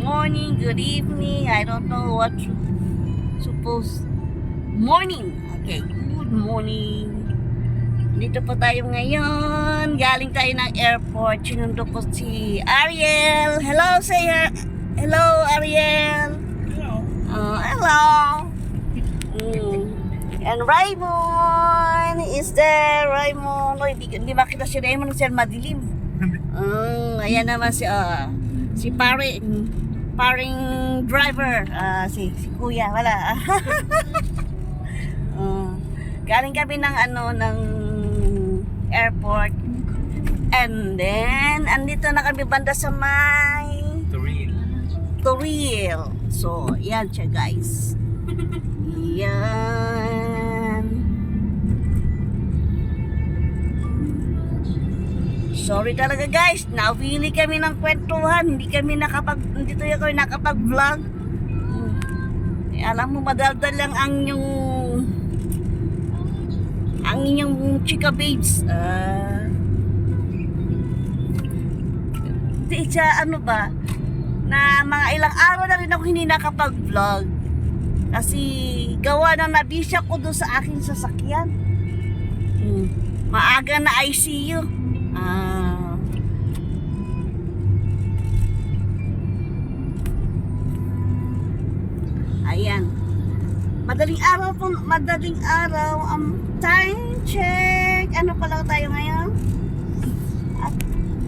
morning, good evening. I don't know what suppose. Morning. Okay, good morning. Dito po tayo ngayon. Galing tayo ng airport. Sinundo ko si Ariel. Hello, say hello, Ariel. Hello. Hello. And Raymond is there. Raymond. Oh, hindi makita si Raymond kasi madilim. Ayan naman si paring driver. Si kuya. Wala. Galing kami ng airport. And then, andito na kami banda sa may Toril. So, yan siya guys. Yan. Sorry talaga guys, nawili kami ng kwentuhan. Hindi tayo nakapag-vlog. Alam mo, madaldal lang ang inyong chika babes. Di siya na mga ilang araw na rin ako hindi nakapag-vlog. Kasi gawa na nabisya ko doon sa aking sasakyan. Maaga na ICU. Ayan. Madaling araw ang time check. Ano pala tayo ngayon?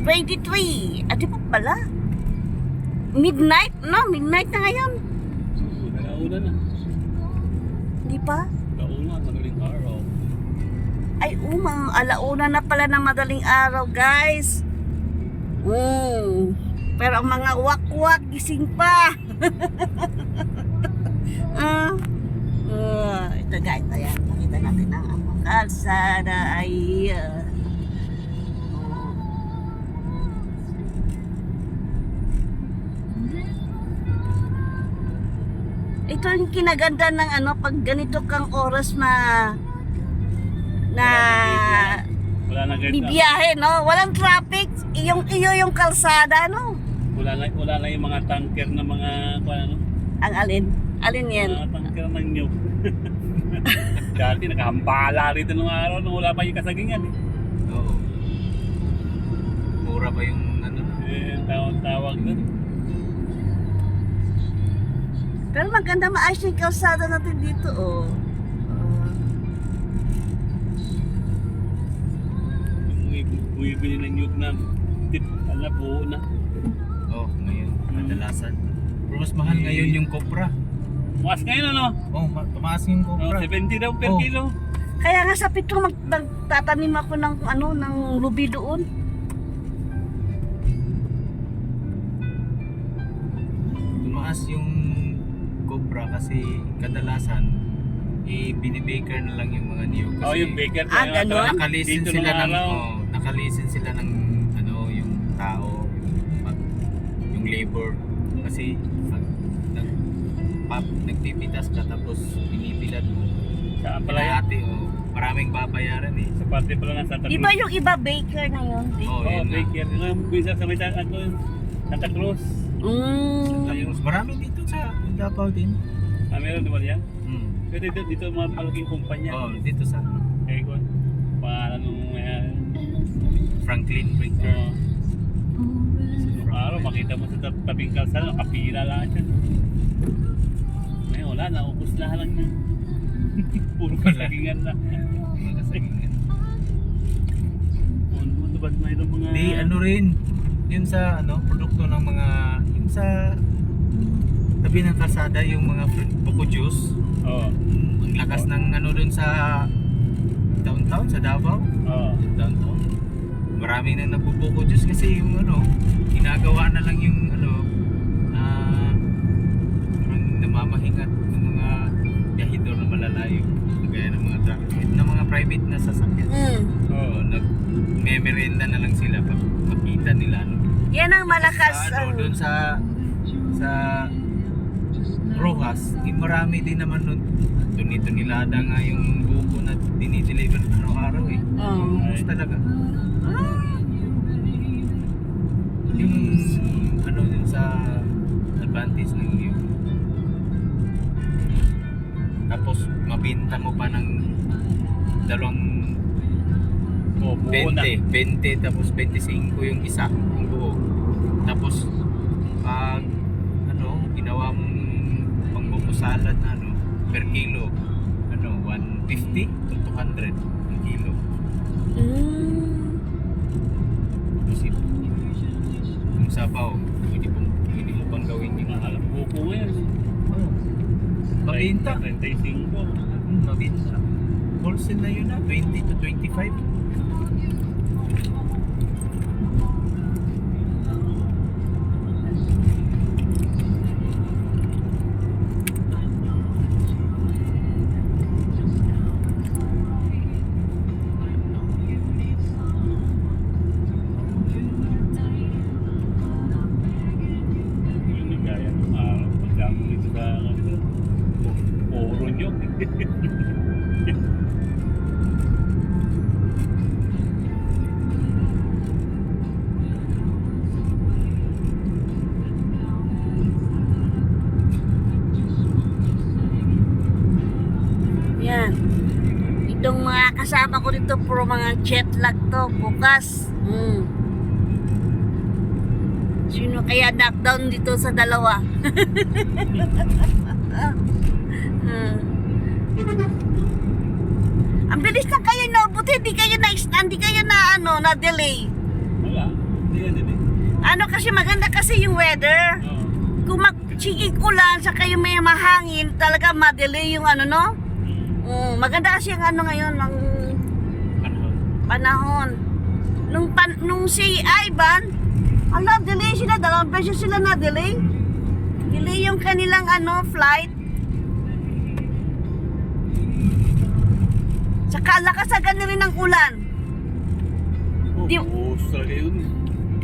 23. Di pa pala? Midnight? No, midnight na ngayon. Alauna na. Di pa? Alauna, madaling araw. Ay, alauna na pala ng madaling araw, guys. Pero ang mga wak-wak, gising pa. Ito guys, ayan. Nakita natin ang kalsada ay ito yung kinaganda ng pag ganito kang oras Wala na guys. bibiyahe, no? Walang traffic. Yung kalsada, no? Wala na yung mga tanker na mga Ang alin yan? mga tanker ng nyug. Dati nakahambala rito nung araw nung wala pa yung kasagingan eh. Oo. Mura pa yung Tawag doon. Pero maganda, maayos yung kalsada natin dito, Bumibili ng nyug na buo na. ngayon, kadalasan. Pero mas mahal ngayon yung kopra. Mas ngayon Tumaas yung kopra. 70 daw per kilo. Kaya nga sa Pitro magtatanim ako ng lubi doon. Tumaas yung kopra kasi kadalasan binibaker na lang yung mga niyog. Yung baker ganon? Nakalisin dito sila ng ng araw. nakalisin sila ng yung tao, yung labor kasi nagpipitas ka tapos pinipilat mo. Saan pala yan? Ate, maraming babayaran eh. Sa parte pala ng Santa Cruz. Di ba yung iba baker na yun? Yun nga. baker. Yung bisa sa may Santa Cruz. Marami dito sa Davao din. Meron naman yan. Hmm. Pero dito mga malaking kumpanya. Dito sa Kaya pangalan nung Franklin Baker. araw makita mo sa tabing kalsada, nakapila lang siya. Ngayon wala, naubos lahat lang niya. Puro kasagingan na. Ano ba mayroong mga... Rin, yun sa produkto ng mga, yun sa tabi ng kalsada, yung mga buko juice. Ang lakas ng dun sa downtown, sa Davao. Downtown. Marami nang nagbubuko juice kasi yung ginagawa na lang yung namamahingat ng mga biyahidor na malalayo. Gaya ng mga truck, ng mga private na sasakyan. Nagme-merenda na lang sila pag makita nila Yan ang malakas. doon sa Rojas, marami din naman nun. Dito nilada nga yung buko na dinideliver araw-araw eh. Gusto talaga. Yung yun sa advantage ng yun. Tapos mabenta mo pa ng dalawang O, buo na. 20 tapos 25 yung isa, yung buo. Tapos pag ginawa mong pangbuko salad na per kilo 150 to 200 ang kilo. Kasi yung sabaw, hindi mo pang gawin yung Mahal ang buko ngayon. mabenta. 35. Mabenta. Wholesale na yun 20 to 25. Yung nagaya ng araw. Pagdamo nito sa puro nyo. Yan. Itong mga kasama ko dito puro mga jet lag to bukas. Sino kaya knockdown dito sa dalawa? Ang bilis na kayo, no? Buti hindi kayo na delay. Wala. Hindi yan din eh. Ano kasi maganda kasi yung weather. Oo. Kung magsigig ulan sa kayo may mahangin, talaga ma-delay yung no? Maganda kasi yung ngayon, ang panahon. Nung si Ivan, delay sila, 2 beses sila na delay. Delay yung kanilang flight. Saka lakas agad na rin ng ulan. Di- Oo, talaga yun.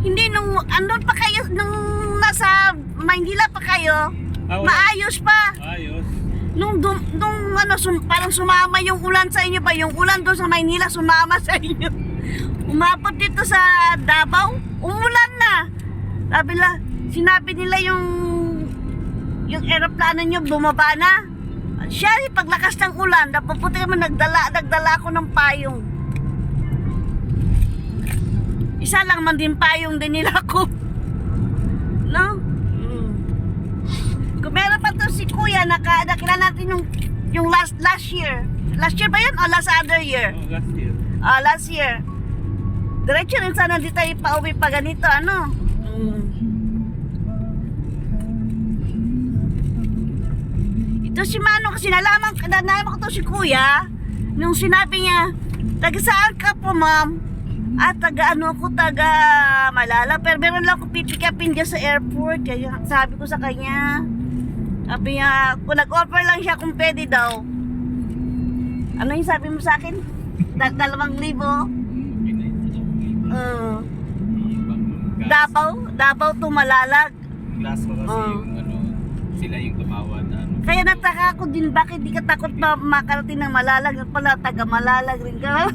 Hindi nung andun pa kayo, nung nasa Maynila pa kayo, Wala. maayos pa. Ayos. Parang sumama yung ulan sa inyo ba? Yung ulan doon sa Maynila sumama sa inyo. Umabot dito sa Davao, umulan na. Sinabi nila yung aeroplano nyo bumaba na. Siya, paglakas ng ulan, napuputi naman nagdala ako ng payong. Isa lang man din payong din nila ko. No? Kung meron pa to si Kuya, nakilala natin yung last year. Last year ba yun? O last other year? Oh, last year. Last year. Diretso rin sana di tayo pauwi pa ganito, Ito si Manong kasi nalaman ko to si Kuya nung sinabi niya, taga saan ka po ma'am? Taga Malala, pero meron lang ako pipikapin dyan sa airport. Kaya sabi ko sa kanya, sabi niya, kung nag-offer lang siya kung pwede daw. Ano yung sabi mo sa akin? 2,000. Davao to Malalag. Glass ko kasi sila yung tumawa na Kaya nataka ako din, bakit di ka takot na makarating ng Malalag? Pala, taga Malalag rin ka.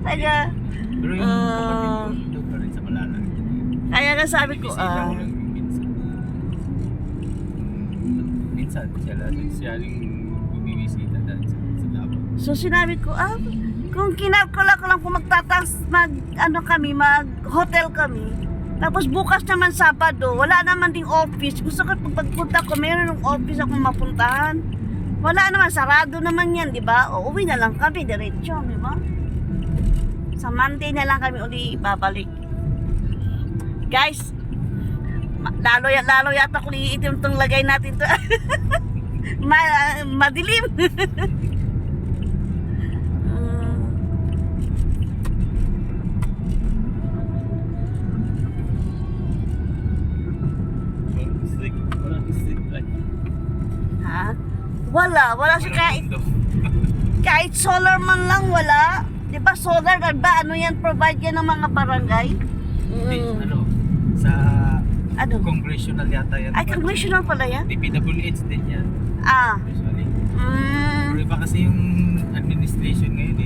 Taga, Pero yung kapatid ko doon pa rin sa Malalag. kaya nga sabi ko, Bisita ko lang minsan. Minsan siya yung bumibisita dahil sa Davao. so sinabi ko, kung kinabkala ko lang kung mag-hotel kami, tapos bukas naman Sabado, wala naman ding office. Gusto ko pagpunta ko, mayroon ng office akong mapuntahan. Wala naman, sarado naman yan, di ba? O uwi na lang kami, diretso, di ba? Sa Monday na lang kami uli babalik. Guys, lalo yata kung iitim itong lagay natin to. Madilim. Ha? Wala siya kahit solar man lang wala. 'Di ba solar ba yan provide yan ng mga barangay? Sa Congressional yata yan. Ay, congressional pala yan? DPWH din yan. Usually. Pero iba kasi yung administration ngayon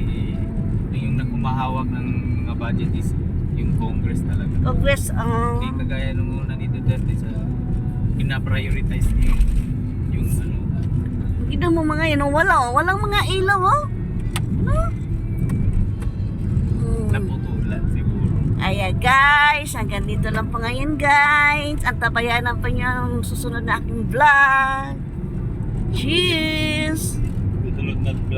yung nagkumahawak ng mga budget is yung Congress talaga. Congress, Hindi kagaya nung una ni Duterte sa pina-prioritize niyo yung ano. Ito mo mga yan, oh, walang mga ilaw, oh. No? Naputulan siguro. Ayan guys, hanggang dito lang pa ngayon guys. Antabayanan pa niyo ang susunod na aking vlog. Cheers! Tutulog na vlog.